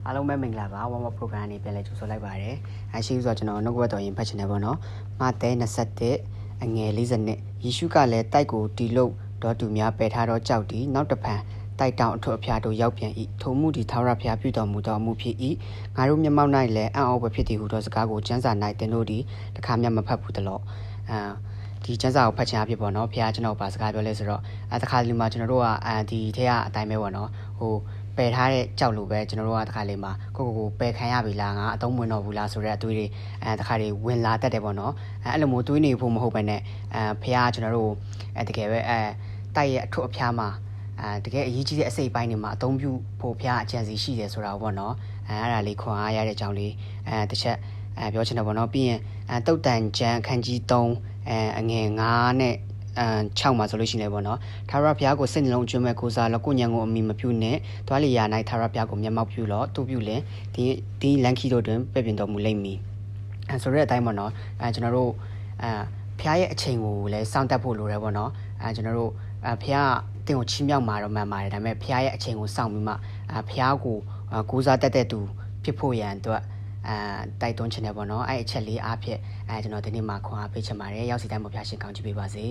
အားလုံးပဲမင်္ဂလာပါဝမ်ဝ program နေပြန်လဲကြိုဆိုလိုက်ပါတယ်ရှိဆိုတော့ကျွန်တော်နှုတ်ကပတ်တော်ရင်ဖတ်ချင်တယ်ပေါ့နော်မဿဲ27အငယ်40နှစ်ယေရှုကလည်းတိုက်ကိုတီလို့တော်သူများပယ်ထားတော့ကြောက်တီနောက်တစ်ဖန်တိုက်တောင်အထွတ်အဖျားတို့ရောက်ပြန်၏ထိုမှုဒီထာဝရဘုရားပြုတော်မူသောအမှုဖြစ်၏ငါတို့မျက်မှောက်၌လည်းအံ့ဩပဲဖြစ်သည်ဟုသောစကားကိုကျမ်းစာ၌သင်တို့သည်တခါမှမဖတ်ဘူးတလို့ဒီကျမ်းစာကိုဖတ်ချင်အဖြစ်ပေါ့နော်ဘုရားကျွန်တော်ပါစကားပြောလဲဆိုတော့တခါဒီမှာကျွန်တော်တို့ကဒီထဲကအတိုင်းပဲပေါ့နော်ဟိုပယ်ထားတဲ့ကြောက်လို့ပဲကျွန်တော်တို့ကတခါလေးမှာကိုပယ်ခံရပြီလားငါအသုံးဝင်တော့ဘူးလားဆိုတဲ့အတွေးတွေတခါလေးဝင်လာတတ်တယ်ပေါ့နော်အဲ့လိုမျိုးတွေးနေဖို့မဟုတ်ပဲနဲ့ဖះကျွန်တော်တို့တကယ်ပဲတိုက်ရဲ့အထွတ်အဖျားမှာတကယ်အရေးကြီးတဲ့အစိတ်ပိုင်းတွေမှာအသုံးပြုဖို့ဖះအကြံစီရှိတယ်ဆိုတာပေါ့နော်အဲ့ဒါလေးခွန်အားရတဲ့အကြောင်းလေးတစ်ချက်ပြောချင်တယ်ပေါ့နော်ပြီးရင်တုတ်တန်ကျမ်းအခန်းကြီး3အငယ်9နဲ့6မှာဆိုလို့ရှိနေပေါ့နော်ထာဝရဘုရားကိုစိတ်နှလုံးကျွမ်းမဲ့ကိုစားလောကိုညံကိုအမိမပြုနဲ့တွားလီယာ၌ထာဝရဘုရားကိုမျက်မှောက်ပြုလောသူပြုလင်ဒီလန်ခီတို့တွင်ပြည့်ပြင်တော်မူလိမ့်မည်ဆိုတဲ့အတိုင်းပေါ့နော်ကျွန်တော်တို့ဘုရားရဲ့အချိန်ကိုလည်းစောင့်တတ်ဖို့လိုတယ်ပေါ့နော်ကျွန်တော်တို့ဘုရားတင်ကိုချီးမြှောက်မှာတော့မှန်ပါတယ်ဒါပေမဲ့ဘုရားရဲ့အချိန်ကိုစောင့်ပြီးမှဘုရားကိုကိုးစားတတ်တဲ့သူဖြစ်ဖို့ရန်အတွက်တိုက်တွန်းချင်တယ်ပေါ့နော်အဲ့အချက်လေးအားဖြင့်ကျွန်တော်ဒီနေ့မှာခွန်အားပေးချင်ပါတယ်ရောက်စီတိုင်းမှာဘုရားရှင်ကောင်းချီးပေးပါစေ